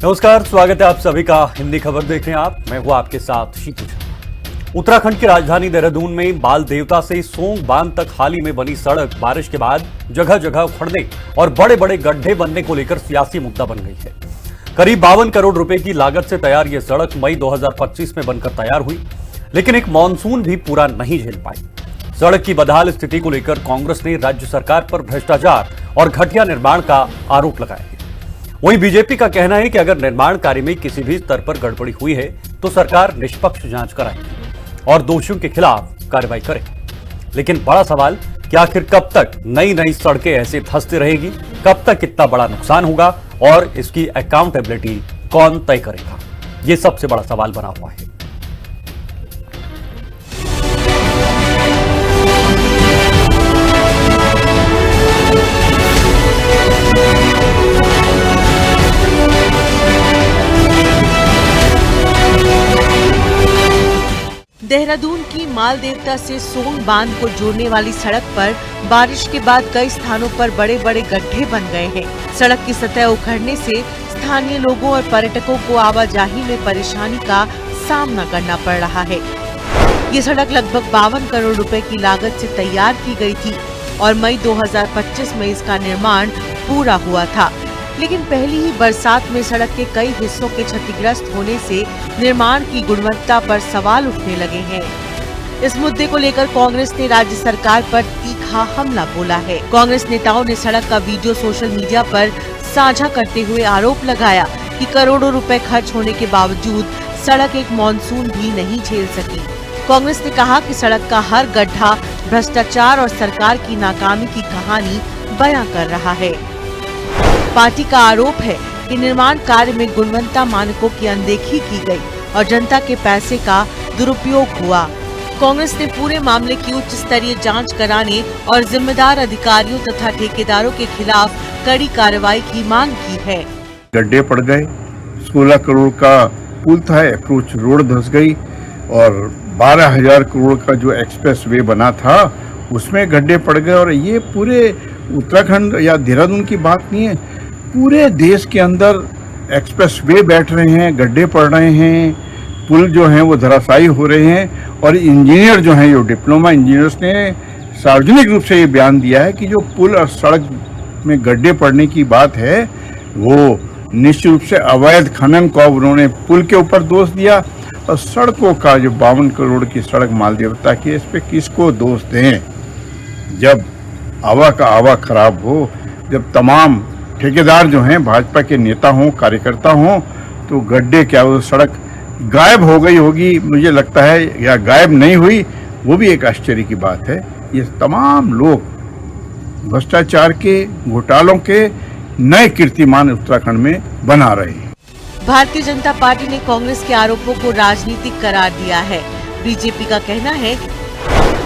नमस्कार, स्वागत है आप सभी का। हिंदी खबर देख रहे हैं आप, मैं हूं आपके साथ शीतू झा। उत्तराखंड की राजधानी देहरादून में बाल देवता से सोंग बांध तक हाल ही में बनी सड़क बारिश के बाद जगह जगह उखड़ने और बड़े बड़े गड्ढे बनने को लेकर सियासी मुद्दा बन गई है। करीब 52 करोड़ रुपए की लागत से तैयार यह सड़क मई 2025 में बनकर तैयार हुई, लेकिन एक मानसून भी पूरा नहीं झेल पाई। सड़क की बदहाल स्थिति को लेकर कांग्रेस ने राज्य सरकार पर भ्रष्टाचार और घटिया निर्माण का आरोप लगाया है। वहीं बीजेपी का कहना है कि अगर निर्माण कार्य में किसी भी स्तर पर गड़बड़ी हुई है तो सरकार निष्पक्ष जांच कराएगी और दोषियों के खिलाफ कार्रवाई करेगी। लेकिन बड़ा सवाल कि आखिर कब तक नई नई सड़कें ऐसे धंसती रहेगी, कब तक इतना बड़ा नुकसान होगा और इसकी अकाउंटेबिलिटी कौन तय करेगा, ये सबसे बड़ा सवाल बना हुआ है। देहरादून की माल देवता से सोंग बांध को जोड़ने वाली सड़क पर बारिश के बाद कई स्थानों पर बड़े बड़े गड्ढे बन गए हैं। सड़क की सतह उखड़ने से स्थानीय लोगों और पर्यटकों को आवाजाही में परेशानी का सामना करना पड़ रहा है। ये सड़क लगभग 52 करोड़ रुपए की लागत से तैयार की गई थी और मई 2025 में इसका निर्माण पूरा हुआ था, लेकिन पहली ही बरसात में सड़क के कई हिस्सों के क्षतिग्रस्त होने से निर्माण की गुणवत्ता पर सवाल उठने लगे हैं। इस मुद्दे को लेकर कांग्रेस ने राज्य सरकार पर तीखा हमला बोला है। कांग्रेस नेताओं ने सड़क का वीडियो सोशल मीडिया पर साझा करते हुए आरोप लगाया कि करोड़ों रुपए खर्च होने के बावजूद सड़क एक मानसून भी नहीं झेल सकी। कांग्रेस ने कहा कि सड़क का हर गड्ढा भ्रष्टाचार और सरकार की नाकामी की कहानी बयां कर रहा है। पार्टी का आरोप है कि निर्माण कार्य में गुणवत्ता मानकों की अनदेखी की गई और जनता के पैसे का दुरुपयोग हुआ। कांग्रेस ने पूरे मामले की उच्च स्तरीय जांच कराने और जिम्मेदार अधिकारियों तथा ठेकेदारों के खिलाफ कड़ी कार्रवाई की मांग की है। गड्ढे पड़ गए, 16 करोड़ का पुल था, अप्रोच रोड धंस गई और 12,000 करोड़ का जो एक्सप्रेस वे बना था उसमें गड्ढे पड़ गए। और ये पूरे उत्तराखंड या देहरादून की बात नहीं है, पूरे देश के अंदर एक्सप्रेस वे बैठ रहे हैं, गड्ढे पड़ रहे हैं, पुल जो हैं वो धराशायी हो रहे हैं। और इंजीनियर जो हैं, जो डिप्लोमा इंजीनियर्स ने सार्वजनिक रूप से ये बयान दिया है कि जो पुल और सड़क में गड्ढे पड़ने की बात है वो निश्चित रूप से अवैध खनन को उन्होंने पुल के ऊपर दोष दिया। और सड़कों का जो 52 करोड़ की सड़क माल देवता की, इस पे किसको दोष दें? जब आवा का आवा खराब हो, जब तमाम ठेकेदार जो हैं भाजपा के नेता हों, कार्यकर्ता हों, तो गड्ढे क्या वो सड़क गायब हो गई होगी, मुझे लगता है, या गायब नहीं हुई, वो भी एक आश्चर्य की बात है। ये तमाम लोग भ्रष्टाचार के, घोटालों के नए कीर्तिमान उत्तराखंड में बना रहे हैं। भारतीय जनता पार्टी ने कांग्रेस के आरोपों को राजनीतिक करार दिया है। बीजेपी का कहना है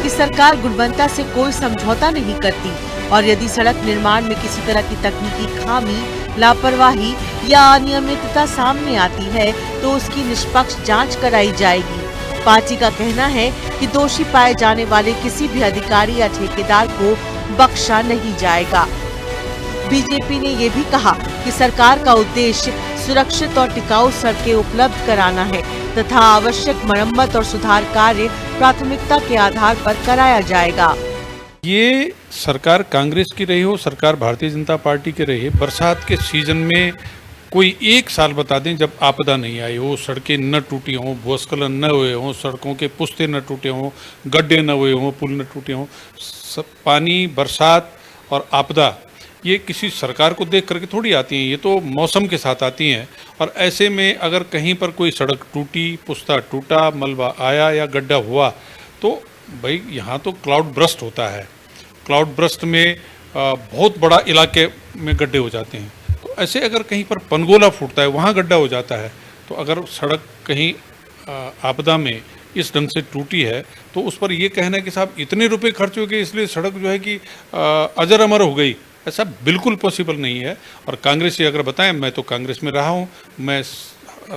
कि सरकार गुणवत्ता से कोई समझौता नहीं करती और यदि सड़क निर्माण में किसी तरह की तकनीकी खामी, लापरवाही या अनियमितता सामने आती है तो उसकी निष्पक्ष जांच कराई जाएगी। पार्टी का कहना है कि दोषी पाए जाने वाले किसी भी अधिकारी या ठेकेदार को बख्शा नहीं जाएगा। बीजेपी ने ये भी कहा कि सरकार का उद्देश्य सुरक्षित और टिकाऊ सड़कें उपलब्ध कराना है तथा आवश्यक मरम्मत और सुधार कार्य प्राथमिकता के आधार पर कराया जाएगा। ये सरकार कांग्रेस की रही हो, सरकार भारतीय जनता पार्टी की रही, बरसात के सीजन में कोई एक साल बता दें जब आपदा नहीं आई हो, सड़कें न टूटी हों, भूस्खलन न हुए हों, सड़कों के पुस्ते न टूटे हों, गड्ढे न हुए हों, पुल न टूटे हों। पानी, बरसात और आपदा ये किसी सरकार को देख करके थोड़ी आती हैं, ये तो मौसम के साथ आती हैं। और ऐसे में अगर कहीं पर कोई सड़क टूटी, पुस्ता टूटा, मलबा आया या गड्ढा हुआ तो भाई यहाँ तो क्लाउड ब्रस्ट होता है। क्लाउड ब्रस्ट में बहुत बड़ा इलाके में गड्ढे हो जाते हैं। तो ऐसे अगर कहीं पर पनगोला फूटता है, वहाँ गड्ढा हो जाता है। तो अगर सड़क कहीं आपदा में इस ढंग से टूटी है तो उस पर ये कहना है कि साहब इतने रुपए खर्च हो गए इसलिए सड़क जो है कि अजर अमर हो गई, ऐसा बिल्कुल पॉसिबल नहीं है। और कांग्रेस से अगर बताएं, मैं तो कांग्रेस में रहा हूं, मैं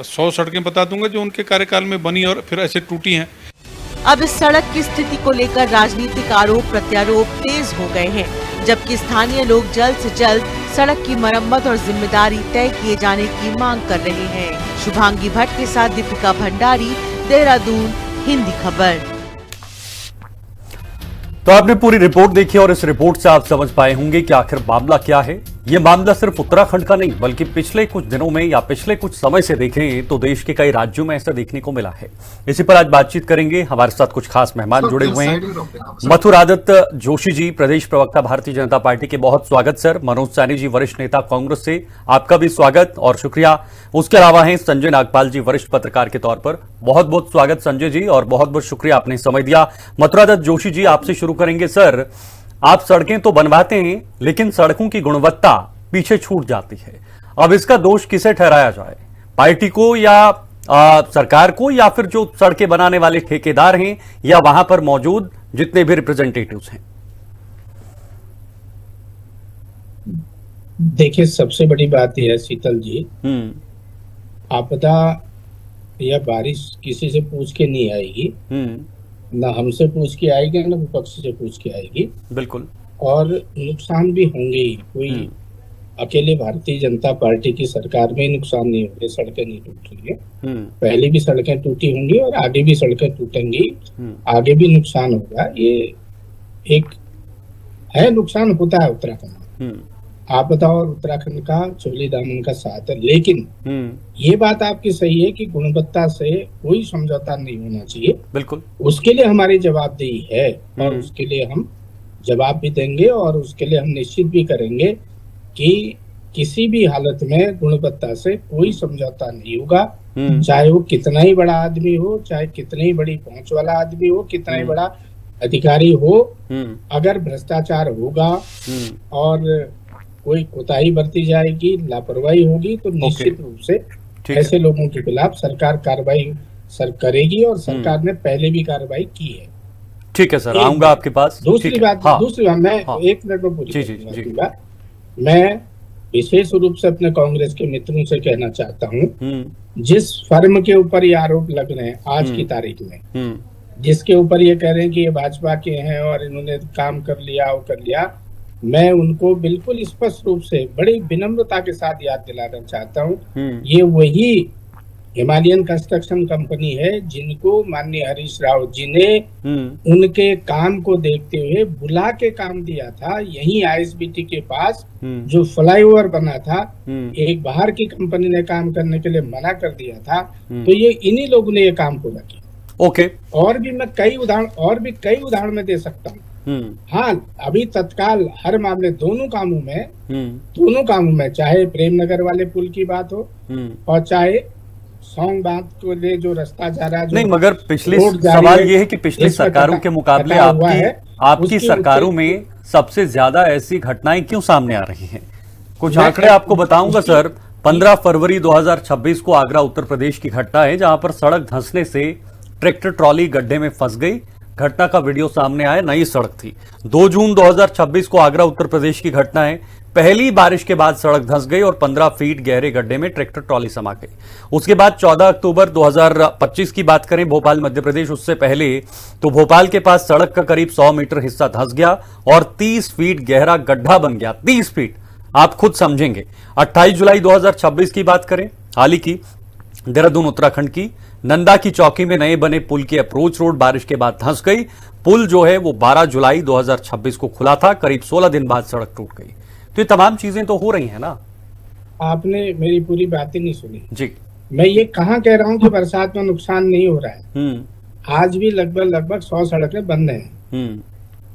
100 सड़कें बता दूंगा जो उनके कार्यकाल में बनी और फिर ऐसे टूटी हैं। अब इस सड़क की स्थिति को लेकर राजनीतिक आरोप प्रत्यारोप तेज हो गए हैं, जबकि स्थानीय लोग जल्द से जल्द सड़क की मरम्मत और जिम्मेदारी तय किए जाने की मांग कर रहे हैं। शुभांगी भट्ट के साथ दीपिका भंडारी, देहरादून, हिंदी खबर। तो आपने पूरी रिपोर्ट देखी और इस रिपोर्ट से आप समझ पाए होंगे कि आखिर मामला क्या है। यह मामला सिर्फ उत्तराखंड का नहीं बल्कि पिछले कुछ दिनों में या पिछले कुछ समय से देखें तो देश के कई राज्यों में ऐसा देखने को मिला है। इसी पर आज बातचीत करेंगे। हमारे साथ कुछ खास मेहमान जुड़े हुए हैं। मथुरादत्त जोशी जी, प्रदेश प्रवक्ता भारतीय जनता पार्टी के, बहुत स्वागत सर। मनोज सैनी जी, वरिष्ठ नेता कांग्रेस से, आपका भी स्वागत और शुक्रिया। उसके अलावा हैं संजय नागपाल जी, वरिष्ठ पत्रकार के तौर पर, बहुत बहुत स्वागत संजय जी और बहुत बहुत शुक्रिया, आपने समय दिया। मथुरादत्त जोशी जी, आपसे शुरू करेंगे। सर, आप सड़कें तो बनवाते हैं लेकिन सड़कों की गुणवत्ता पीछे छूट जाती है। अब इसका दोष किसे ठहराया जाए, पार्टी को या सरकार को, या फिर जो सड़कें बनाने वाले ठेकेदार हैं या वहां पर मौजूद जितने भी रिप्रेजेंटेटिव्स हैं? देखिए, सबसे बड़ी बात यह है शीतल जी, आपदा या बारिश किसी से पूछ के नहीं आएगी, ना हमसे पूछ के आएगी ना विपक्ष से पूछ के आएगी। बिल्कुल। और नुकसान भी होंगे ही। कोई अकेले भारतीय जनता पार्टी की सरकार में नुकसान नहीं होंगे, सड़कें नहीं टूट रही है। पहले भी सड़कें टूटी होंगी और आगे भी सड़कें टूटेंगी, आगे भी नुकसान होगा। ये एक है, नुकसान होता है उत्तराखंड में। आपदा और उत्तराखंड का चोली दामन का साथ है, लेकिन ये बात आपकी सही है कि गुणवत्ता से कोई समझौता नहीं होना चाहिए। बिल्कुल। उसके लिए हमारी जवाबदेही है और उसके लिए हम जवाब भी देंगे और उसके लिए हम निश्चित भी करेंगे कि किसी भी हालत में गुणवत्ता से कोई समझौता नहीं होगा, चाहे वो कितना ही बड़ा आदमी हो, चाहे कितनी ही बड़ी पहुंच वाला आदमी हो, कितना ही बड़ा अधिकारी हो। अगर भ्रष्टाचार होगा और कोई कोताही बरती जाएगी, लापरवाही होगी, तो निश्चित रूप से ऐसे लोगों के खिलाफ सरकार कार्रवाई करेगी और सरकार ने पहले भी कार्रवाई की है। ठीक है सर, आऊंगा आपके पास। दूसरी बात मैं 1 मिनट में पूरी करूंगा। मैं विशेष रूप से अपने कांग्रेस के मित्रों से कहना चाहता हूँ, जिस फर्म के ऊपर ये आरोप लग रहे हैं आज की तारीख में, जिसके ऊपर ये कह रहे हैं कि ये भाजपा के हैं और इन्होंने काम कर लिया, वो कर लिया, मैं उनको बिल्कुल स्पष्ट रूप से बड़ी विनम्रता के साथ याद दिलाना चाहता हूँ, ये वही हिमालयन कंस्ट्रक्शन कंपनी है जिनको माननीय हरीश रावत जी ने उनके काम को देखते हुए बुला के काम दिया था। यहीं आईएसबीटी के पास जो फ्लाईओवर बना था, एक बाहर की कंपनी ने काम करने के लिए मना कर दिया था, तो ये इन्हीं लोगों ने ये काम पूरा किया। ओके। और भी मैं कई उदाहरण में दे सकता हूँ। हाँ, अभी तत्काल हर मामले दोनों कामों में चाहे प्रेमनगर वाले पुल की बात हो और चाहे सौंग बांध को ले जो रास्ता जा रहा है, नहीं, मगर पिछले सवाल ये है कि पिछली सरकारों के मुकाबले आपकी सरकारों में सबसे ज्यादा ऐसी घटनाएं क्यों सामने आ रही हैं? कुछ आंकड़े आपको बताऊंगा सर। 15 फरवरी 2026 को आगरा उत्तर प्रदेश की घटना है जहां पर सड़क धंसने से ट्रैक्टर ट्रॉली गड्ढे में फंस गई। घटना का वीडियो सामने आया, नई सड़क थी। 2 जून 2026 को आगरा उत्तर प्रदेश की घटना है। पहली बारिश के बाद सड़क धंस गई और 15 फीट गहरे गड्ढे में ट्रैक्टर ट्रॉली समा गई। उसके बाद 14 अक्टूबर 2025 की बात करें, भोपाल मध्य प्रदेश, उससे पहले तो भोपाल के पास सड़क का करीब 100 मीटर हिस्सा धंस गया और 30 फीट गहरा गड्ढा बन गया। 30 फीट, आप खुद समझेंगे। 28 जुलाई 2026 की बात करें, हाल ही की, देहरादून उत्तराखंड की नंदा की चौकी में नए बने पुल की अप्रोच रोड बारिश के बाद धंस गई। पुल जो है वो 12 जुलाई 2026 को खुला था, करीब 16 दिन बाद सड़क टूट गई। तो ये तमाम चीजें तो हो रही हैं ना। आपने मेरी पूरी बातें नहीं सुनी जी। मैं ये कहाँ कह रहा हूँ कि बरसात में नुकसान नहीं हो रहा है। आज भी लगभग 100 सड़कें बंद हैं,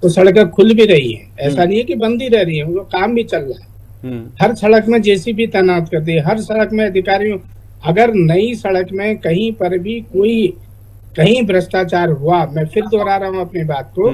तो सड़कें खुल भी रही हैं। ऐसा नहीं है कि बंद ही रह रही है, वो काम भी चल रहा है। हर सड़क में जेसीबी तैनात कर दी, हर सड़क में अधिकारियों। अगर नई सड़क में कहीं पर भी कहीं भ्रष्टाचार हुआ, मैं फिर दोहरा रहा हूँ अपनी बात को,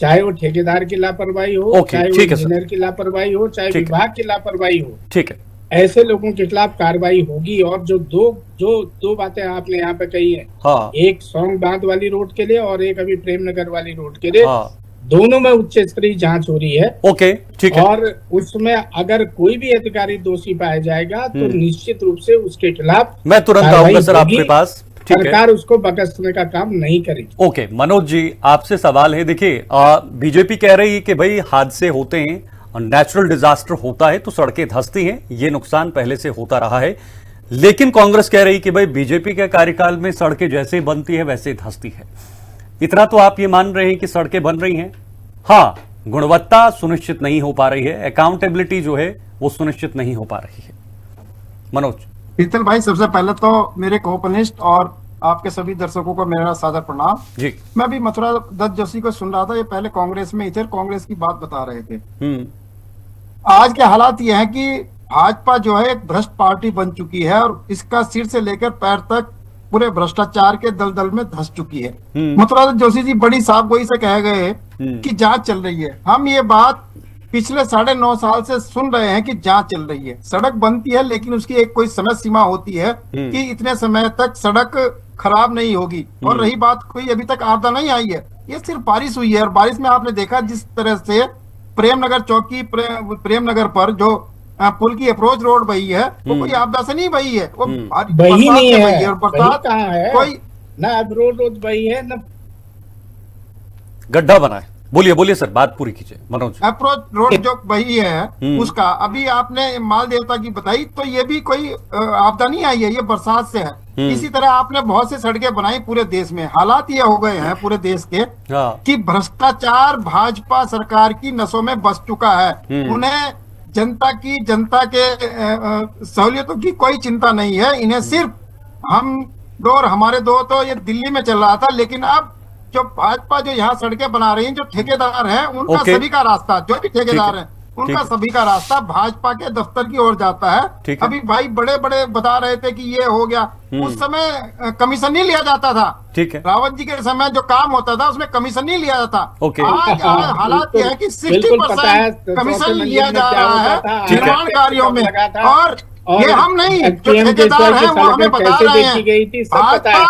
चाहे वो ठेकेदार की लापरवाही हो, चाहे वो इंजीनियर की लापरवाही हो, चाहे विभाग की लापरवाही हो, ठीक है, ऐसे लोगों के खिलाफ कार्रवाई होगी। और जो दो बातें आपने यहाँ पे कही है, हाँ, एक सौंग बांध वाली रोड के लिए और एक अभी प्रेमनगर वाली रोड के लिए, हाँ, दोनों में उच्च स्तरीय जांच हो रही है। ओके, ठीक है। और उसमें अगर कोई भी अधिकारी दोषी पाया जाएगा तो निश्चित रूप से उसके खिलाफ मैं तुरंत आऊंगा सर आपके पास। सरकार उसको बकसने का काम नहीं करेगी। ओके, मनोज जी आपसे सवाल है। देखिए, बीजेपी कह रही है कि भाई हादसे होते हैं, और नेचुरल डिजास्टर होता है तो सड़कें धंसती हैं, ये नुकसान पहले से होता रहा है। लेकिन कांग्रेस कह रही कि भाई बीजेपी के कार्यकाल में सड़कें जैसे बनती है वैसे धंसती है। इतना तो आप ये मान रहे हैं कि सड़कें बन रही हैं, हाँ, गुणवत्ता सुनिश्चित नहीं हो पा रही है, अकाउंटेबिलिटी जो है वो सुनिश्चित नहीं हो पा रही है। मनोज। शीतल भाई, सबसे पहले तो मेरे कोपनिस्ट और आपके सभी दर्शकों को मेरा सादर प्रणाम जी। मैं भी मथुरा दत्त जोशी को सुन रहा था, ये पहले कांग्रेस में ही थे, कांग्रेस की बात बता रहे थे। आज के हालात ये है कि भाजपा जो है एक भ्रष्ट पार्टी बन चुकी है और इसका सिर से लेकर पैर तक पूरे भ्रष्टाचार के दलदल में धंस चुकी है। मथुरा दत्त जोशी जी बड़ी साफगोई से कह गए कि जांच चल रही है। हम ये बात पिछले 9.5 साल से सुन रहे हैं कि जांच चल रही है। सड़क बनती है लेकिन उसकी एक कोई समय सीमा होती है कि इतने समय तक सड़क खराब नहीं होगी। और रही बात, कोई अभी तक आपदा नहीं आई है, ये सिर्फ बारिश हुई है। और बारिश में आपने देखा जिस तरह से प्रेमनगर चौकी प्रेमनगर पर जो पुल की अप्रोच रोड बही है वो कोई आपदा से नहीं बही है, वो बही नहीं है। और बरसात कहाँ है, कोई ना रोड बही है ना गड्ढा बना है। बोलिए सर, बात पूरी कीजिए मनोज। अप्रोच रोड जो बही है उसका अभी आपने माल देवता की बताई, तो ये भी कोई आपदा नहीं आई है, ये बरसात से है। इसी तरह आपने बहुत सी सड़कें बनाई पूरे देश में। हालात ये हो गए हैं पूरे देश के कि भ्रष्टाचार भाजपा सरकार की नसों में बस चुका है। उन्हें जनता के सहूलियतों की कोई चिंता नहीं है। इन्हें सिर्फ हम दो और हमारे दो, तो ये दिल्ली में चल रहा था, लेकिन अब जो भाजपा जो यहाँ सड़कें बना रही हैं, जो ठेकेदार हैं उनका सभी का रास्ता, जो भी ठेकेदार हैं उनका सभी का रास्ता भाजपा के दफ्तर की ओर जाता है। अभी भाई बड़े बड़े बता रहे थे कि ये हो गया, उस समय कमीशन नहीं लिया जाता था। ठीक है, रावत जी के समय जो काम होता था उसमें कमीशन नहीं लिया जाता। आज हालात ये है कि 60% कमीशन लिया जा रहा है निर्माण कार्यों में। और ये हम नहीं, जो ठेकेदार है वो हमें बता रहे हैं। भाजपा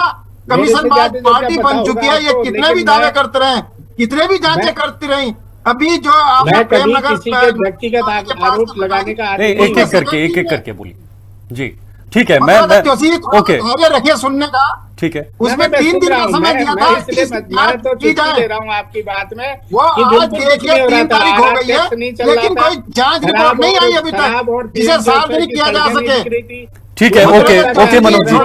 कमीशन पार्टी बन चुकी है। ये कितने भी दावे करते रहे, कितने भी जांचें करती रही, अभी जो आपने प्रेमनगर किसी के व्यक्तिगत आरोप लगाने का एक एक करके बोलिए जी। ठीक है, मैं ओके रखिए सुनने का। ठीक है, उसमें 3 दिन का समय दिया था, मैं तो छुट्टी दे रहा हूँ आपकी बात में। वो आज देखिए 3 तारीख हो गई है लेकिन कोई जांच रिपोर्ट नहीं आई अभी तक जिसे सार्वजनिक किया जा सके। ठीक है, ओके मनोज जी,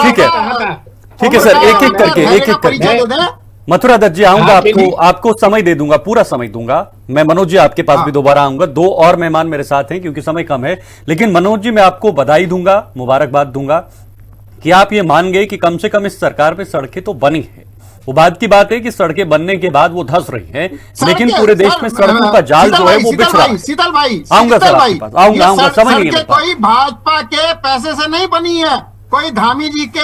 ठीक है सर, एक एक करके मथुरा दत्त जी आऊंगा, आपको समय दे दूंगा, पूरा समय दूंगा मैं। मनोज जी आपके पास भी दोबारा आऊंगा, 2 और मेहमान मेरे साथ हैं क्योंकि समय कम है। लेकिन मनोज जी मैं आपको बधाई दूंगा, मुबारकबाद दूंगा कि आप ये मान गए कि कम से कम इस सरकार पे सड़कें तो बनी है। वो बात की बात है कि सड़कें बनने के बाद वो धंस रही हैं, लेकिन पूरे देश में सड़कों का जाल जो है वो बिछ रहा है। शीतल भाई आऊंगा सर आपके पास, आऊंगा, समय नहीं है। कोई भाजपा के पैसे से नहीं बनी है, कोई धामी जी के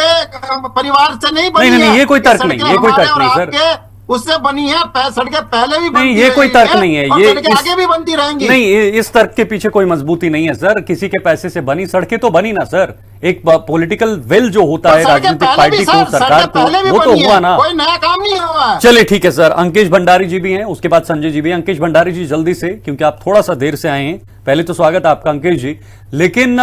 परिवार से नहीं बनी है। नहीं, ये कोई तर्क नहीं, ये कोई तर्क नहीं सर, उससे बनी है। सड़कें पहले भी नहीं, ये कोई तर्क नहीं है, ये आगे भी बनती रहेंगी। नहीं, इस तर्क के पीछे कोई मजबूती नहीं है सर। किसी के पैसे से बनी सड़कें तो बनी ना सर। एक पॉलिटिकल विल जो होता है राजनीतिक पार्टी को, सरकार को, वो तो हुआ ना, कोई नया काम नहीं हुआ। चलिए ठीक है सर, अंकेश भंडारी जी भी हैं, उसके बाद संजय जी भी। अंकेश भंडारी जी जल्दी से, क्योंकि आप थोड़ा सा देर से आए हैं, पहले तो स्वागत आपका अंकेश जी। लेकिन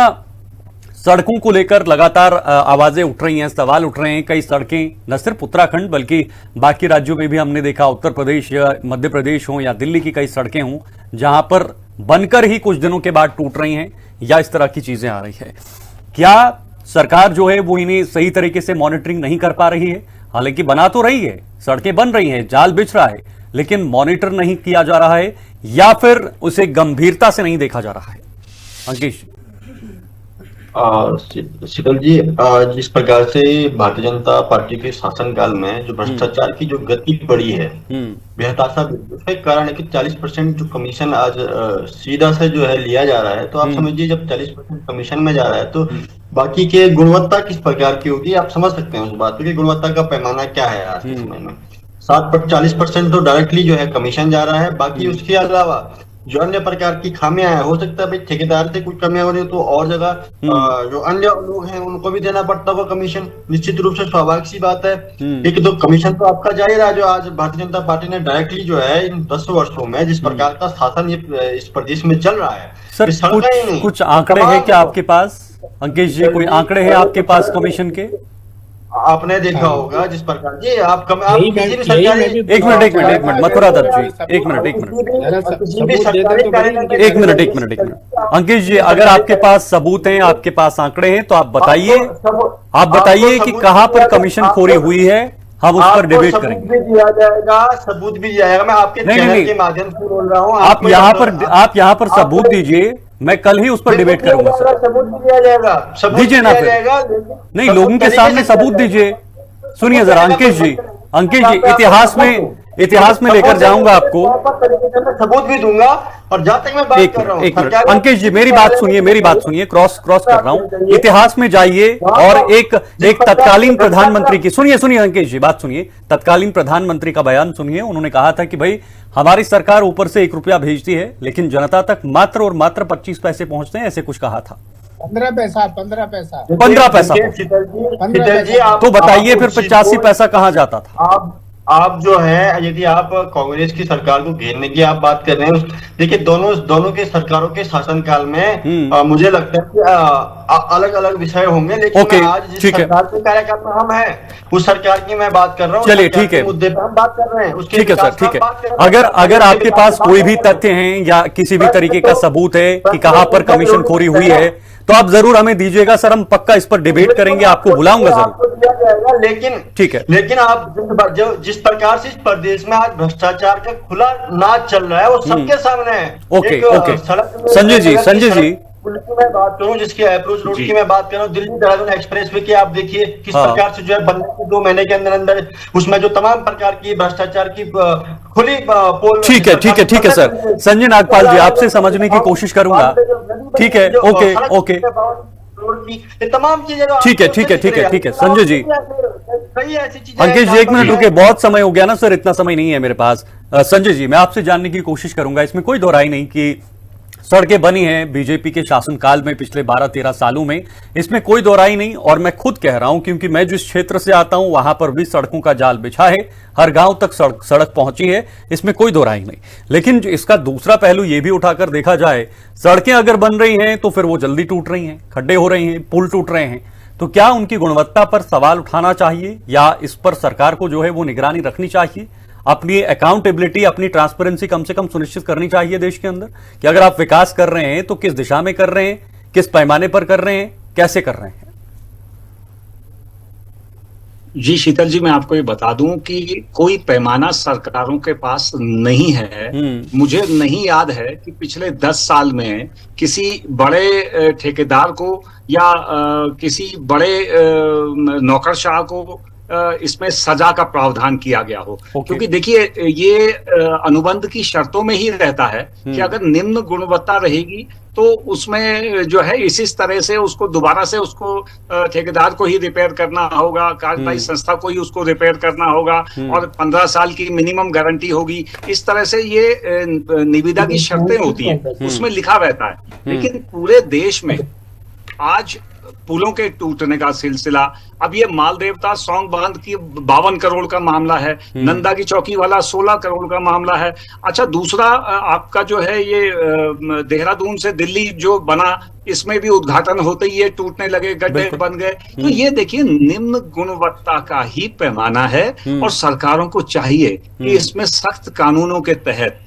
सड़कों को लेकर लगातार आवाजें उठ रही हैं, सवाल उठ रहे हैं। कई सड़कें न सिर्फ उत्तराखंड बल्कि बाकी राज्यों में भी हमने देखा, उत्तर प्रदेश या मध्य प्रदेश हो या दिल्ली की कई सड़कें हों, जहां पर बनकर ही कुछ दिनों के बाद टूट रही हैं या इस तरह की चीजें आ रही है। क्या सरकार जो है वो इन्हें सही तरीके से मॉनिटरिंग नहीं कर पा रही है? हालांकि बना तो रही है, सड़कें बन रही हैं, जाल बिछ रहा है, लेकिन मॉनिटर नहीं किया जा रहा है या फिर उसे गंभीरता से नहीं देखा जा रहा है? अंकेश शीतल जी, जिस प्रकार से भारतीय जनता पार्टी के शासनकाल में जो भ्रष्टाचार की जो गति बढ़ी है, बेहताशा, उसका एक कारण है कि 40% जो कमीशन आज सीधा से जो है लिया जा रहा है। तो आप समझिए जब 40% कमीशन में जा रहा है तो बाकी के गुणवत्ता किस प्रकार की होगी, आप समझ सकते हैं उस बात की गुणवत्ता का पैमाना क्या है आज के समय में। 40% तो डायरेक्टली जो है कमीशन जा रहा है। बाकी उसके अलावा जो अन्य प्रकार की खामियां हैं, हो सकता है भाई ठेकेदार से कुछ कमियां हो रही हो तो और जगह जो अन्य लोग हैं उनको भी देना पड़ता होगा कमीशन, निश्चित रूप से स्वाभाविक सी बात है। एक तो कमीशन तो आपका जा ही रहा है। जो आज भारतीय जनता पार्टी ने डायरेक्टली जो है इन 10 वर्षों में जिस प्रकार का शासन इस प्रदेश में चल रहा है, सर कुछ आंकड़े हैं क्या आपके पास? अंकेश जी, कोई आंकड़े हैं आपके पास कमीशन के? आपने देखा होगा जिस प्रकार जी आप यही किसी भी मैं सरकारी भी एक मिनट मथुरा दत्त जी, एक मिनट किसी भी सबूत दे सरकारी दो तो कार्यालय बड़ी के- एक मिनट अंकित जी, अगर आपके पास सबूत हैं, आपके पास आंकड़े हैं, तो आप बताइए, आप बताइए कि कहां पर कमीशन खोरी हुई है, हम उस पर डिबेट सबूत करेंगे। भी दिया जाएगा, सबूत भी दिया जाएगा। मैं आपके नहीं, चैनल नहीं। के माध्यम से बोल रहा हूँ। आप यहाँ पर सबूत दीजिए, मैं कल ही उस पर डिबेट करूंगा सर। सबूत भी दिया जाएगा, सबूत दीजिए ना दिया फिर। जाएगा, लेकिन नहीं, सबूत लोगों के तरीके सामने से सबूत दिया दीजिए। जाएगा। सुनिए जरा अंकित जी, इतिहास में लेकर जाऊंगा आपको। सबूत भी दूंगा। और जहां तक मैं बात कर रहा हूँ एक मिनट सरकारी- अंकित जी, मेरी बात सुनिए, क्रॉस कर रहा हूं। इतिहास में जाइए और एक तत्कालीन प्रधानमंत्री की सुनिए अंकित जी, बात सुनिए। तत्कालीन प्रधानमंत्री का बयान सुनिए। उन्होंने कहा था कि भाई हमारी सरकार ऊपर से 1 रुपया भेजती है, लेकिन जनता तक मात्र और मात्र 25 पैसे पहुंचते हैं, ऐसे कुछ कहा था। 15 पैसा 15 पैसा शीतल जी, आप तो बताइए आप फिर उस चीज 85 को- पैसा कहां जाता था? आप जो है, यदि आप कांग्रेस की सरकार को घेरने की आप बात कर रहे हैं, देखिए दोनों के सरकारों के शासनकाल में मुझे लगता है कि अलग अलग विषय होंगे, लेकिन ओके, मैं आज जिस ठीक है। सरकार के कार्यकाल में हम हैं, उस सरकार की मैं बात कर रहा हूँ। चलिए, सरकार ठीक है। के मुद्दे पर हम बात कर रहे हैं, उसके ठीक है सर, विकास का ठीक है। हम बात कर रहे हैं। अगर आपके पास कोई भी तथ्य हैं या किसी भी तरीके का सबूत है कि कहां पर कमीशन खोरी हुई है, तो आप जरूर हमें दीजिएगा सर, हम पक्का इस पर डिबेट करेंगे, आपको बुलाऊंगा जरूर। आपको दिया जाएगा, लेकिन ठीक है। लेकिन आप जिस प्रकार से इस प्रदेश में आज भ्रष्टाचार का खुला नाच चल रहा है, वो सबके सामने है। ओके, एक, ओके। सड़क में- संजय जी, पुल की मैं बात करूं, जिसकी अप्रोच रोड की मैं बात कर रहा हूं, दिल्ली देहरादून एक्सप्रेस वे की आप देखिए किस हाँ। प्रकार से जो है बनने के 2 महीने के अंदर अंदर उसमें जो तमाम प्रकार की भ्रष्टाचार की खुली पोल। ठीक है सर। संजय नागपाल जी, आपसे समझने की कोशिश करूंगा। ठीक है, ओके। ये तमाम चीजें ठीक है संजय जी। कई ऐसी चीजें अंकित जी, 1 मिनट रुके, बहुत समय हो गया ना सर, इतना समय नहीं है मेरे पास। संजय जी, मैं आपसे जानने की कोशिश करूंगा, इसमें कोई दो राय नहीं कि सड़कें बनी हैं बीजेपी के शासनकाल में पिछले 12-13 सालों में, इसमें कोई दो राय नहीं। और मैं खुद कह रहा हूं, क्योंकि मैं जिस क्षेत्र से आता हूं वहां पर भी सड़कों का जाल बिछा है, हर गांव तक सड़क पहुंची है, इसमें कोई दो राय नहीं। लेकिन इसका दूसरा पहलू यह भी उठाकर देखा जाए, सड़कें अगर बन रही हैं तो फिर वो जल्दी टूट रही हैं, खड्डे हो रहे हैं, पुल टूट रहे हैं, तो क्या उनकी गुणवत्ता पर सवाल उठाना चाहिए या इस पर सरकार को जो है वो निगरानी रखनी चाहिए? अपनी अकाउंटेबिलिटी, अपनी ट्रांसपेरेंसी कम से कम सुनिश्चित करनी चाहिए देश के अंदर कि अगर आप विकास कर रहे हैं तो किस दिशा में कर रहे हैं, किस पैमाने पर कर रहे हैं, कैसे कर रहे हैं? जी शीतल जी, मैं आपको ये बता दूं कि कोई पैमाना सरकारों के पास नहीं है। मुझे नहीं याद है कि पिछले 10 साल में किसी बड़े ठेकेदार को या किसी बड़े नौकरशाह को इसमें सजा का प्रावधान किया गया हो। क्योंकि देखिए, ये अनुबंध की शर्तों में ही रहता है कि अगर निम्न गुणवत्ता रहेगी तो उसमें जो है इस तरह से उसको दोबारा से उसको ठेकेदार को ही रिपेयर करना होगा, कार्यदायी संस्था को ही उसको रिपेयर करना होगा, और 15 साल की मिनिमम गारंटी होगी। इस तरह से ये निविदा की शर्तें होती हैं, उसमें लिखा रहता है। लेकिन पूरे देश में आज पुलों के टूटने का सिलसिला, अब ये मालदेवता सौंग बांध की 52 करोड़ का मामला है, नंदा की चौकी वाला 16 करोड़ का मामला है। अच्छा, दूसरा आपका जो है ये देहरादून से दिल्ली जो बना, इसमें भी उद्घाटन होते ही ये टूटने लगे, गड्ढे बन गए। तो ये देखिए, निम्न गुणवत्ता का ही पैमाना है, और सरकारों को चाहिए कि इसमें सख्त कानूनों के तहत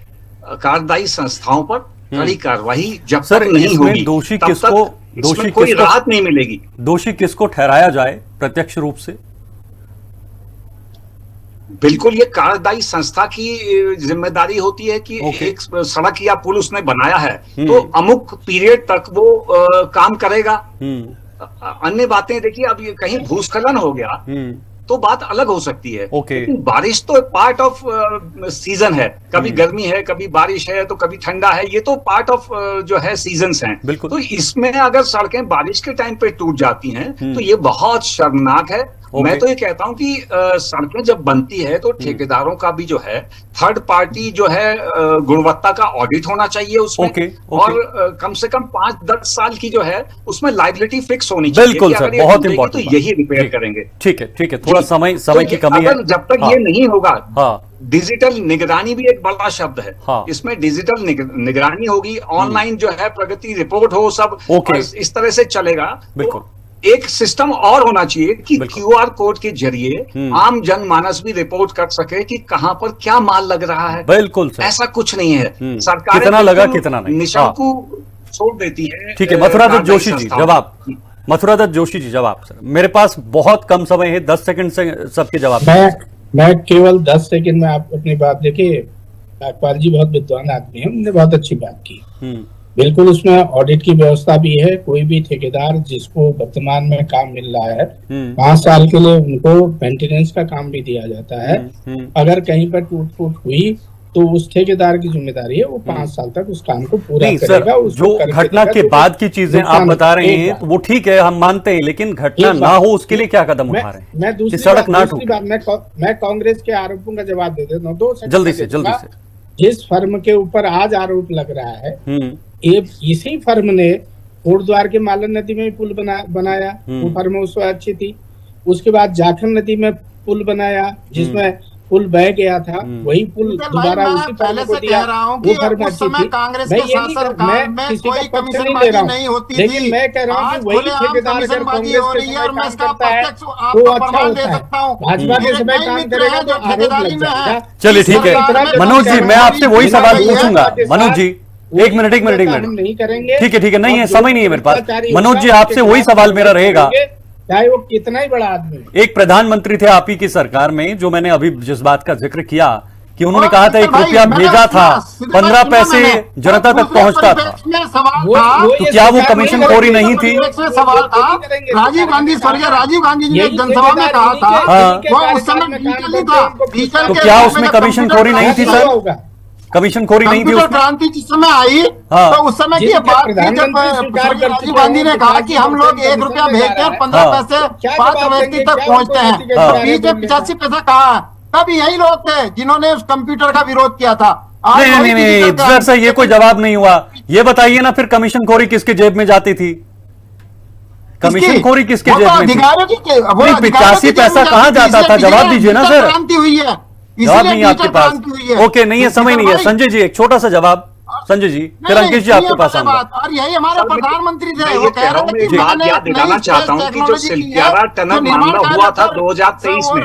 कार्यदायी संस्थाओं पर कड़ी कार्रवाई जब तक नहीं होगी, दोषी तब किसको, तक इसमें कोई राहत नहीं मिलेगी। दोषी किसको ठहराया जाए प्रत्यक्ष रूप से? बिल्कुल, ये कार्यदायी संस्था की जिम्मेदारी होती है कि एक सड़क या पुल उसने बनाया है तो अमुक पीरियड तक वो काम करेगा। अन्य बातें देखिए, अब ये कहीं भूस्खलन हो गया तो बात अलग हो सकती है। लेकिन बारिश तो पार्ट ऑफ सीजन है, कभी गर्मी है, कभी बारिश है, तो कभी ठंडा है, ये तो पार्ट ऑफ जो है सीजन्स हैं। तो इसमें अगर सड़कें बारिश के टाइम पे टूट जाती हैं तो ये बहुत शर्मनाक है। मैं तो ये कहता हूं कि सड़कें जब बनती है तो ठेकेदारों का भी जो है थर्ड पार्टी जो है गुणवत्ता का ऑडिट होना चाहिए उसमें। और कम से कम 5-10 साल की जो है उसमें लाइबिलिटी फिक्स होनी चाहिए। बिल्कुल सर, बहुत इंपॉर्टेंट, तो यही रिपेयर करेंगे। ठीक है, थोड़ा समय की कमी है। जब तक ये नहीं होगा, डिजिटल निगरानी भी एक बड़ा शब्द है। इसमें डिजिटल निगरानी होगी, ऑनलाइन जो है प्रगति रिपोर्ट हो, सब इस तरह से चलेगा। बिल्कुल, एक सिस्टम और होना चाहिए कि QR कोड के जरिए आम जनमानस भी रिपोर्ट कर सके कि कहां पर क्या माल लग रहा है। बिल्कुल सर। ऐसा कुछ नहीं है, सरकार कितना लगा कितना नहीं, निशंकु छोड़ देती है। ठीक है, मथुरादत्त जोशी जी जवाब। मथुरादत्त जोशी जी जवाब। सर मेरे पास बहुत कम समय है, 10 सेकंड से सबके जवाब। मैं केवल 10 सेकंड में आप अपनी बात देखिए। नागपाल जी बहुत विद्वान आदमी है, उन्होंने बहुत अच्छी बात की। बिल्कुल उसमें ऑडिट की व्यवस्था भी है। कोई भी ठेकेदार जिसको वर्तमान में काम मिल रहा है 5 साल के लिए उनको मेंटेनेंस का काम भी दिया जाता है। अगर कहीं पर टूट फूट हुई तो उस ठेकेदार की जिम्मेदारी है, वो 5 साल तक उस काम को पूरा करेगा। जो घटना के बाद की चीजें आप बता रहे हैं तो वो ठीक है, हम मानते हैं, लेकिन घटना ना हो उसके लिए क्या कदम उठा रहे हैं? मैं दूसरी सड़क ना टूटे। मैं कांग्रेस के आरोपों का जवाब दे देता हूँ, 2 सेकंड जल्दी से। जिस फर्म के ऊपर आज आरोप लग रहा है, इसी फर्म ने कोटद्वार के मालन नदी में पुल बनाया। वो फर्म उस वक्त अच्छी थी। उसके बाद जाखन नदी में पुल बनाया जिसमें पुल बह गया था, वही पुल दोबारा उसी फर्म को दिया। वो फर्म अच्छी थी। मैं किसी का पक्ष नहीं ले रहा हूँ, लेकिन मैं कह रहा हूँ कि वही ठेकेदार अगर कांग्रेस के समय काम करता है तो अच्छा होता है, भाजपा के समय काम करेगा तो आरोप लग जाएगा। चलिए ठीक है मनोज जी, मैं आपसे वही सवाल पूछूंगा। मनोज जी एक मिनट नहीं करेंगे। ठीक है, नहीं है, समय नहीं है मेरे पास। मनोज जी आपसे वही सवाल मेरा रहेगा, चाहे वो कितना ही बड़ा आदमी। एक प्रधानमंत्री थे आप ही की सरकार में, जो मैंने अभी जिस बात का जिक्र किया कि उन्होंने कहा था 1 रुपया भेजा था, 15 पैसे जनता तक पहुंचता था, तो क्या वो कमीशन खोरी नहीं थी? सवाल था राजीव गांधी, स्वर्गीय राजीव गांधी जी ने जनसभा में कहा था, वो उस समय था, तो क्या उसमें कमीशन खोरी नहीं थी सर? कमीशन खोरी नहीं थी उसमें? क्रांति जिस समय आई तो उस समय की बात थी जब राजीव गांधी ने कहा कि हम लोग 1 रुपया भेजकर 15 पैसे पात्र व्यक्ति तक पहुंचते हैं। बीच में 85 पैसा कहा, तब यही लोग थे जिन्होंने उस कंप्यूटर का विरोध किया था। नहीं सर, ये कोई जवाब नहीं हुआ। ये बताइए ना फिर कमीशन खोरी किसके जेब में जाती थी? कमीशन खोरी किसके जेब में थी? 85 पैसा कहाँ जाता था? जवाब दीजिए ना सर। क्रांति हुई है, जवाब नहीं है आपके पास। ओके, नहीं है, समय नहीं है। संजय जी एक छोटा सा जवाब। संजय जी, फिर अंकित जी आपके पास आऊंगा। और यही हमारे प्रधानमंत्री थे, वो कह रहे हैं कि बात याद दिलाना चाहता हूं कि जो सिलक्यारा टनल मामला हुआ था 2023 में,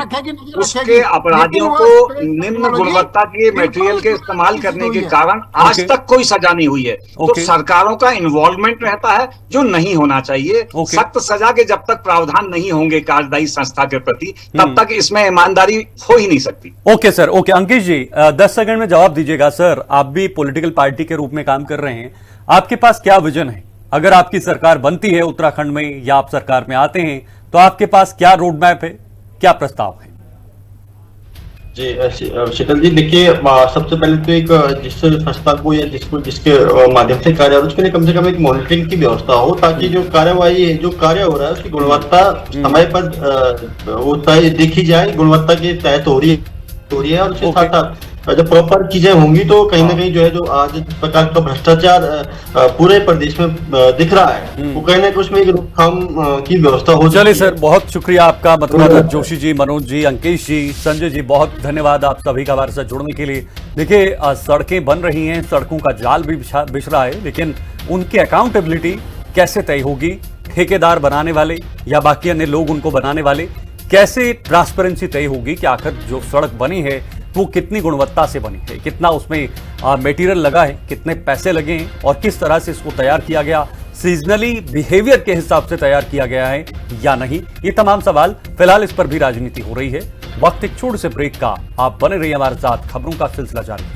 उसके अपराधियों को निम्न गुणवत्ता के मटेरियल के इस्तेमाल करने के कारण आज तक कोई सजा नहीं हुई है। तो सरकारों का इन्वॉल्वमेंट रहता है जो नहीं होना चाहिए। सख्त सजा के जब तक प्रावधान नहीं होंगे कार्यदायी संस्था के प्रति, तब तक इसमें ईमानदारी हो ही नहीं सकती। Okay sir, okay. Ankit ji 10 second में जवाब दीजिएगा। सर आप भी पॉलिटिकल पार्टी के रूप में काम कर रहे हैं, आपके पास क्या विजन है? अगर आपकी सरकार बनती है उत्तराखंड में या आप सरकार में आते हैं तो आपके पास क्या रोड मैप है, क्या प्रस्ताव है? जी शीतल जी, देखिए सबसे पहले तो एक जिस संस्था को या जिसके माध्यम से कार्य हो उसके लिए कम से कम एक मॉनिटरिंग की व्यवस्था हो, ताकि जो कार्यवाही जो कार्य हो रहा है उसकी गुणवत्ता समय पर देखी जाए, गुणवत्ता के तहत हो रही है। और उसके साथ साथ जब प्रॉपर चीजें होंगी तो कहीं ना कहीं जो है, जो आज इस प्रकार का भ्रष्टाचार पूरे प्रदेश में दिख रहा है, वो कहीं ना कहीं उसमें एक रोकथाम की व्यवस्था हो। चलिए सर, बहुत शुक्रिया आपका मथुरादत्त जोशी जी, मनोज जी, अंकेश जी, संजय जी, बहुत धन्यवाद आप सभी का हमारे साथ जुड़ने के लिए। देखिए सड़कें बन रही हैं, सड़कों का जाल भी बिछ रहा है, लेकिन उनकी अकाउंटेबिलिटी कैसे तय होगी? ठेकेदार बनाने वाले या बाकी अन्य लोग उनको बनाने वाले, कैसे ट्रांसपेरेंसी तय होगी कि आखिर जो सड़क बनी है वो कितनी गुणवत्ता से बनी है, कितना उसमें मटेरियल लगा है, कितने पैसे लगे हैं और किस तरह से इसको तैयार किया गया, सीजनली बिहेवियर के हिसाब से तैयार किया गया है या नहीं, ये तमाम सवाल। फिलहाल इस पर भी राजनीति हो रही है। वक्त एक छोटे से ब्रेक का, आप बने रहिए हमारे साथ, खबरों का सिलसिला जारी है।